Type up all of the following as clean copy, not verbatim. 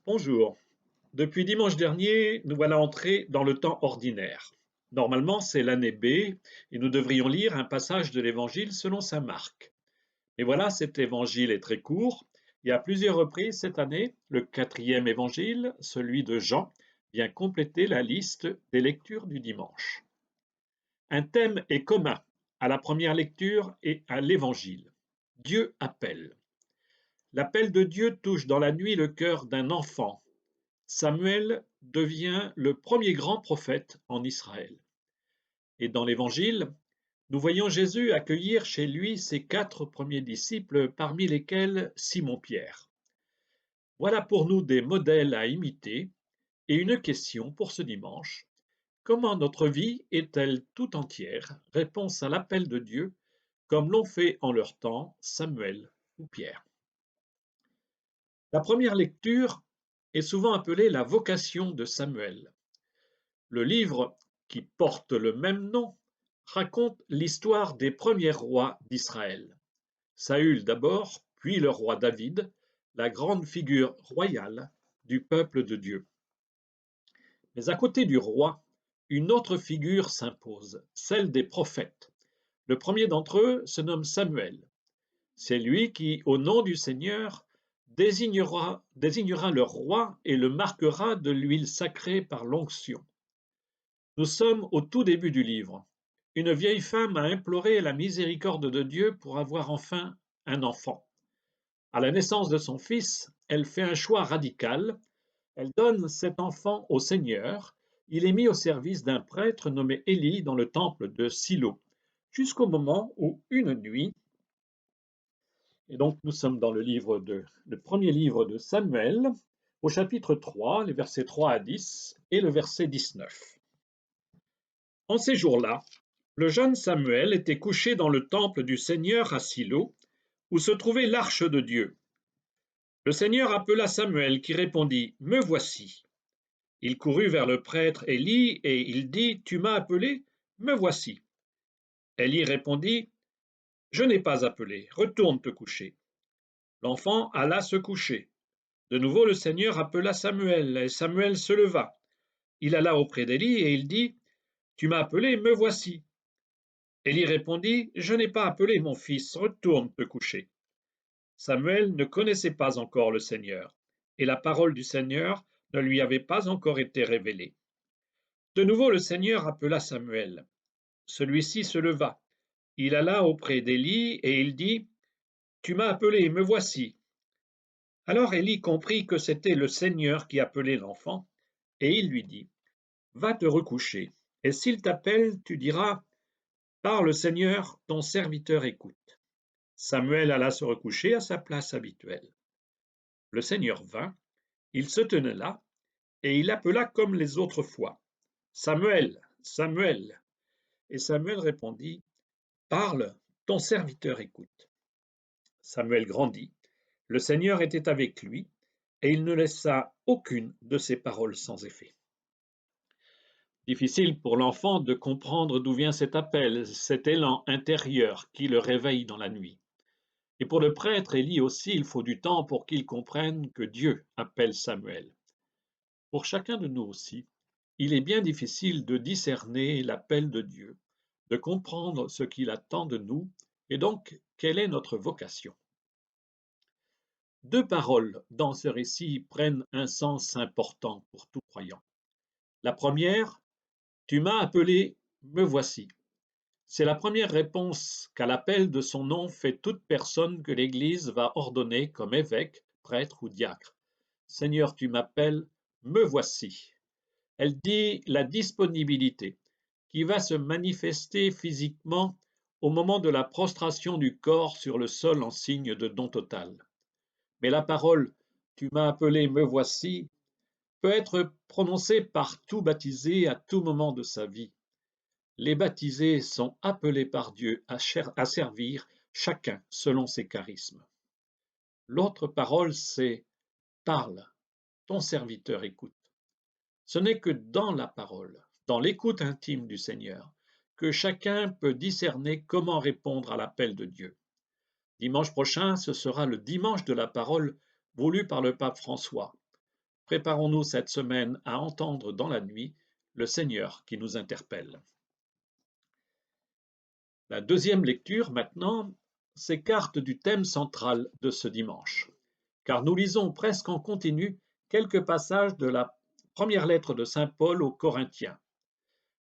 Bonjour. Depuis dimanche dernier, nous voilà entrés dans le temps ordinaire. Normalement, c'est l'année B et nous devrions lire un passage de l'Évangile selon saint Marc. Et voilà, cet évangile est très court. Et à plusieurs reprises cette année, le quatrième évangile, celui de Jean, vient compléter la liste des lectures du dimanche. Un thème est commun à la première lecture et à l'évangile. Dieu appelle. L'appel de Dieu touche dans la nuit le cœur d'un enfant. Samuel devient le premier grand prophète en Israël. Et dans l'Évangile, nous voyons Jésus accueillir chez lui ses 4 premiers disciples, parmi lesquels Simon-Pierre. Voilà pour nous des modèles à imiter et une question pour ce dimanche. Comment notre vie est-elle tout entière réponse à l'appel de Dieu, comme l'ont fait en leur temps Samuel ou Pierre? La première lecture est souvent appelée la vocation de Samuel. Le livre, qui porte le même nom, raconte l'histoire des premiers rois d'Israël. Saül d'abord, puis le roi David, la grande figure royale du peuple de Dieu. Mais à côté du roi, une autre figure s'impose, celle des prophètes. Le premier d'entre eux se nomme Samuel. C'est lui qui, au nom du Seigneur, désignera le roi et le marquera de l'huile sacrée par l'onction. Nous sommes au tout début du livre. Une vieille femme a imploré la miséricorde de Dieu pour avoir enfin un enfant. À la naissance de son fils, elle fait un choix radical. Elle donne cet enfant au Seigneur. Il est mis au service d'un prêtre nommé Élie dans le temple de Silo, jusqu'au moment où, une nuit, et donc nous sommes dans le premier livre de Samuel, au chapitre 3, les versets 3 à 10 et le verset 19. En ces jours-là, le jeune Samuel était couché dans le temple du Seigneur à Silo, où se trouvait l'arche de Dieu. Le Seigneur appela Samuel, qui répondit: Me voici. Il courut vers le prêtre Élie et il dit: Tu m'as appelé? Me voici. Élie répondit: Je n'ai pas appelé, retourne te coucher. L'enfant alla se coucher. De nouveau le Seigneur appela Samuel, et Samuel se leva. Il alla auprès d'Élie et il dit: Tu m'as appelé, me voici. Élie répondit: Je n'ai pas appelé mon fils, retourne te coucher. Samuel ne connaissait pas encore le Seigneur, et la parole du Seigneur ne lui avait pas encore été révélée. De nouveau le Seigneur appela Samuel. Celui-ci se leva. Il alla auprès d'Élie et il dit: Tu m'as appelé, me voici. Alors Élie comprit que c'était le Seigneur qui appelait l'enfant, et il lui dit: Va te recoucher, et s'il t'appelle, tu diras: Parle Seigneur, ton serviteur écoute. Samuel alla se recoucher à sa place habituelle. Le Seigneur vint, il se tenait là, et il appela comme les autres fois: Samuel, Samuel. Et Samuel répondit: Parle, ton serviteur écoute. Samuel grandit, le Seigneur était avec lui, et il ne laissa aucune de ses paroles sans effet. Difficile pour l'enfant de comprendre d'où vient cet appel, cet élan intérieur qui le réveille dans la nuit. Et pour le prêtre Élie aussi, il faut du temps pour qu'il comprenne que Dieu appelle Samuel. Pour chacun de nous aussi, il est bien difficile de discerner l'appel de Dieu, de comprendre ce qu'il attend de nous, et donc quelle est notre vocation. Deux paroles dans ce récit prennent un sens important pour tout croyant. La première: Tu m'as appelé, me voici. C'est la première réponse qu'à l'appel de son nom fait toute personne que l'Église va ordonner comme évêque, prêtre ou diacre. Seigneur, tu m'appelles, me voici. Elle dit la disponibilité qui va se manifester physiquement au moment de la prostration du corps sur le sol en signe de don total. Mais la parole Tu m'as appelé, me voici peut être prononcée par tout baptisé à tout moment de sa vie. Les baptisés sont appelés par Dieu à servir chacun selon ses charismes. L'autre parole, c'est Parle, ton serviteur écoute. Ce n'est que dans la parole, dans l'écoute intime du Seigneur, que chacun peut discerner comment répondre à l'appel de Dieu. Dimanche prochain, ce sera le dimanche de la parole voulu par le pape François. préparons-nous cette semaine à entendre dans la nuit le Seigneur qui nous interpelle. La deuxième lecture, maintenant, s'écarte du thème central de ce dimanche, car nous lisons presque en continu quelques passages de la première lettre de saint Paul aux Corinthiens.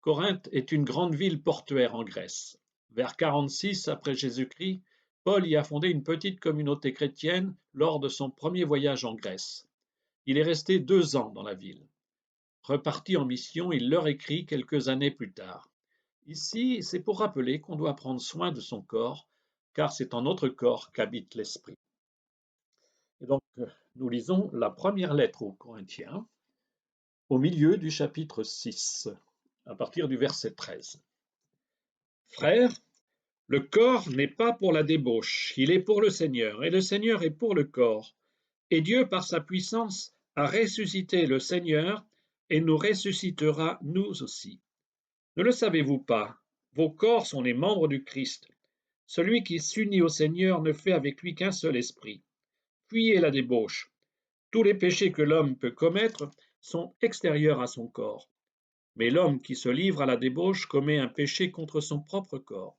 Corinthe est une grande ville portuaire en Grèce. Vers 46 après Jésus-Christ, Paul y a fondé une petite communauté chrétienne lors de son premier voyage en Grèce. Il est resté 2 ans dans la ville. Reparti en mission, il leur écrit quelques années plus tard. Ici, c'est pour rappeler qu'on doit prendre soin de son corps, car c'est en notre corps qu'habite l'esprit. Et donc, nous lisons la première lettre aux Corinthiens, au milieu du chapitre 6, à partir du verset 13. Frères, le corps n'est pas pour la débauche, il est pour le Seigneur, et le Seigneur est pour le corps. Et Dieu, par sa puissance, a ressuscité le Seigneur et nous ressuscitera nous aussi. Ne le savez-vous pas? Vos corps sont les membres du Christ. Celui qui s'unit au Seigneur ne fait avec lui qu'un seul esprit. Fuyez la débauche. Tous les péchés que l'homme peut commettre sont extérieurs à son corps. Mais l'homme qui se livre à la débauche commet un péché contre son propre corps.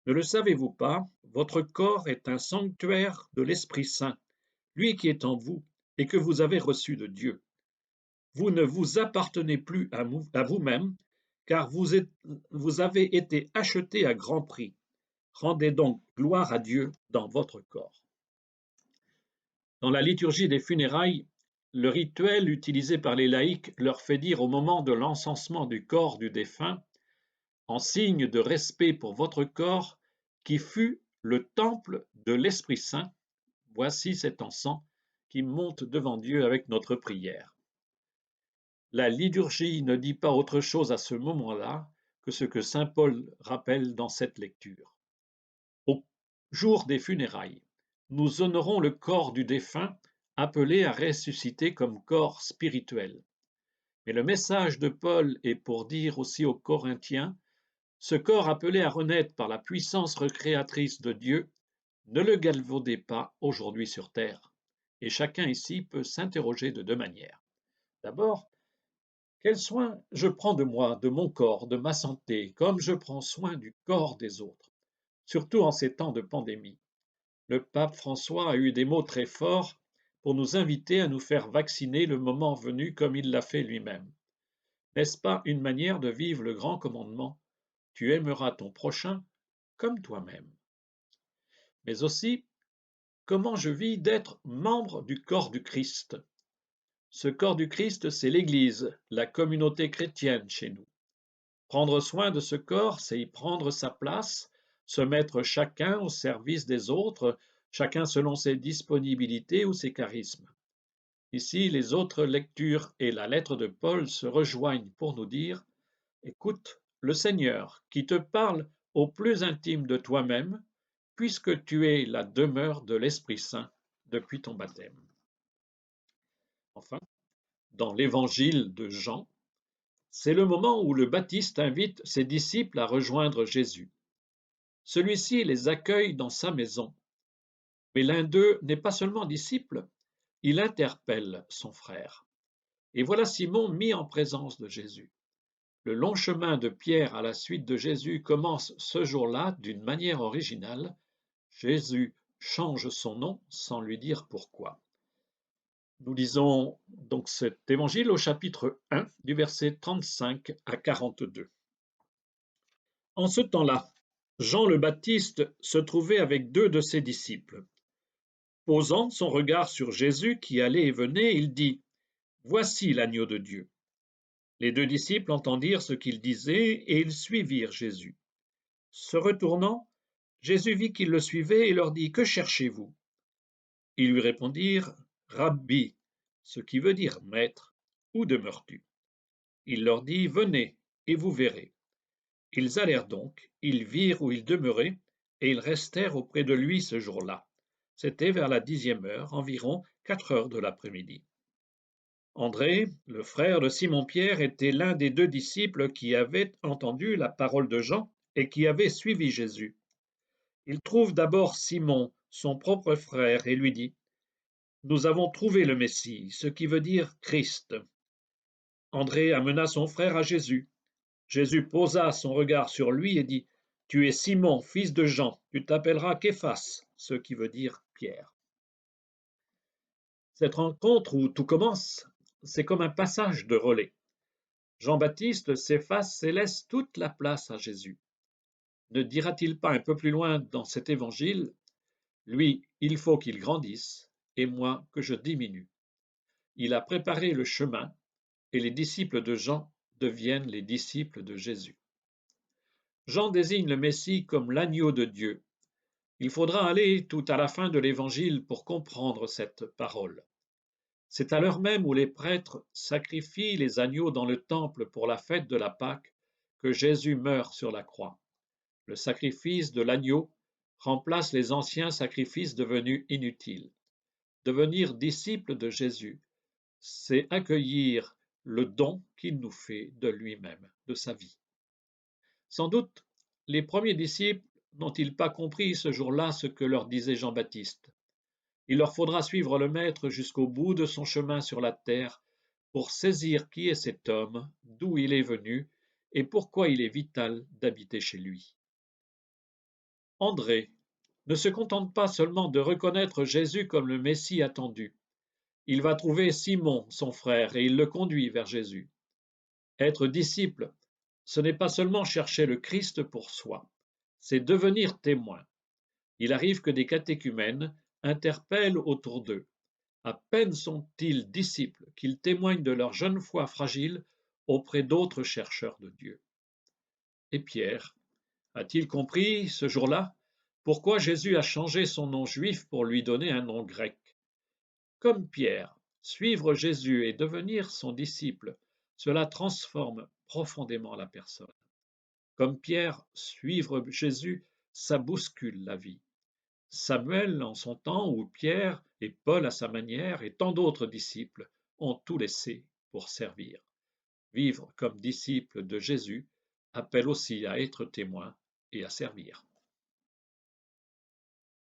Ne le savez-vous pas? Votre corps est un sanctuaire de l'Esprit Saint, lui qui est en vous et que vous avez reçu de Dieu. Vous ne vous appartenez plus à vous-même, car vous avez été acheté à grand prix. Rendez donc gloire à Dieu dans votre corps. Dans la liturgie des funérailles, le rituel utilisé par les laïcs leur fait dire au moment de l'encensement du corps du défunt, en signe de respect pour votre corps, qui fut le temple de l'Esprit Saint, voici cet encens qui monte devant Dieu avec notre prière. La liturgie ne dit pas autre chose à ce moment-là que ce que saint Paul rappelle dans cette lecture. Au jour des funérailles, nous honorons le corps du défunt appelé à ressusciter comme corps spirituel. Mais le message de Paul est pour dire aussi aux Corinthiens, ce corps appelé à renaître par la puissance recréatrice de Dieu, ne le galvaudez pas aujourd'hui sur terre. Et chacun ici peut s'interroger de 2 manières. D'abord, quel soin je prends de moi, de mon corps, de ma santé, comme je prends soin du corps des autres, surtout en ces temps de pandémie. Le pape François a eu des mots très forts pour nous inviter à nous faire vacciner le moment venu comme il l'a fait lui-même. N'est-ce pas une manière de vivre le grand commandement? Tu aimeras ton prochain comme toi-même. Mais aussi, comment je vis d'être membre du corps du Christ? Ce corps du Christ, c'est l'Église, la communauté chrétienne chez nous. Prendre soin de ce corps, c'est y prendre sa place, se mettre chacun au service des autres, chacun selon ses disponibilités ou ses charismes. Ici, les autres lectures et la lettre de Paul se rejoignent pour nous dire « Écoute le Seigneur qui te parle au plus intime de toi-même, puisque tu es la demeure de l'Esprit Saint depuis ton baptême. » Enfin, dans l'évangile de Jean, c'est le moment où le Baptiste invite ses disciples à rejoindre Jésus. Celui-ci les accueille dans sa maison, mais l'un d'eux n'est pas seulement disciple, il interpelle son frère. Et voilà Simon mis en présence de Jésus. Le long chemin de Pierre à la suite de Jésus commence ce jour-là d'une manière originale. Jésus change son nom sans lui dire pourquoi. Nous lisons donc cet évangile au chapitre 1 du verset 35 à 42. En ce temps-là, Jean le Baptiste se trouvait avec 2 de ses disciples. Posant son regard sur Jésus qui allait et venait, il dit « Voici l'agneau de Dieu ». Les 2 disciples entendirent ce qu'il disait et ils suivirent Jésus. Se retournant, Jésus vit qu'ils le suivaient et leur dit « Que cherchez-vous » Ils lui répondirent « Rabbi », ce qui veut dire « maître », où demeures-tu ? Il leur dit « Venez, et vous verrez ». Ils allèrent donc, ils virent où il demeurait, et ils restèrent auprès de lui ce jour-là. C'était vers la 10e heure, environ 4 heures de l'après-midi. André, le frère de Simon-Pierre, était l'un des 2 disciples qui avaient entendu la parole de Jean et qui avaient suivi Jésus. Il trouve d'abord Simon, son propre frère, et lui dit Nous avons trouvé le Messie, ce qui veut dire Christ. André amena son frère à Jésus. Jésus posa son regard sur lui et dit, Tu es Simon, fils de Jean, tu t'appelleras Képhas, ce qui veut dire Pierre. Cette rencontre où tout commence, c'est comme un passage de relais. Jean-Baptiste s'efface et laisse toute la place à Jésus. Ne dira-t-il pas un peu plus loin dans cet évangile, Lui, il faut qu'il grandisse, et moi que je diminue. Il a préparé le chemin, et les disciples de Jean deviennent les disciples de Jésus. Jean désigne le Messie comme l'agneau de Dieu. Il faudra aller tout à la fin de l'Évangile pour comprendre cette parole. C'est à l'heure même où les prêtres sacrifient les agneaux dans le temple pour la fête de la Pâque que Jésus meurt sur la croix. Le sacrifice de l'agneau remplace les anciens sacrifices devenus inutiles. Devenir disciple de Jésus, c'est accueillir le don qu'il nous fait de lui-même, de sa vie. Sans doute, les premiers disciples n'ont-ils pas compris ce jour-là ce que leur disait Jean-Baptiste. Il leur faudra suivre le Maître jusqu'au bout de son chemin sur la terre pour saisir qui est cet homme, d'où il est venu et pourquoi il est vital d'habiter chez lui. André ne se contente pas seulement de reconnaître Jésus comme le Messie attendu. Il va trouver Simon, son frère, et il le conduit vers Jésus. Être disciple, ce n'est pas seulement chercher le Christ pour soi, c'est devenir témoin. Il arrive que des catéchumènes interpellent autour d'eux. À peine sont-ils disciples qu'ils témoignent de leur jeune foi fragile auprès d'autres chercheurs de Dieu. Et Pierre, a-t-il compris ce jour-là pourquoi Jésus a changé son nom juif pour lui donner un nom grec? Comme Pierre, suivre Jésus et devenir son disciple, cela transforme profondément la personne. Comme Pierre, suivre Jésus, ça bouscule la vie. Samuel en son temps, ou Pierre et Paul à sa manière, et tant d'autres disciples ont tout laissé pour servir. Vivre comme disciple de Jésus appelle aussi à être témoin et à servir.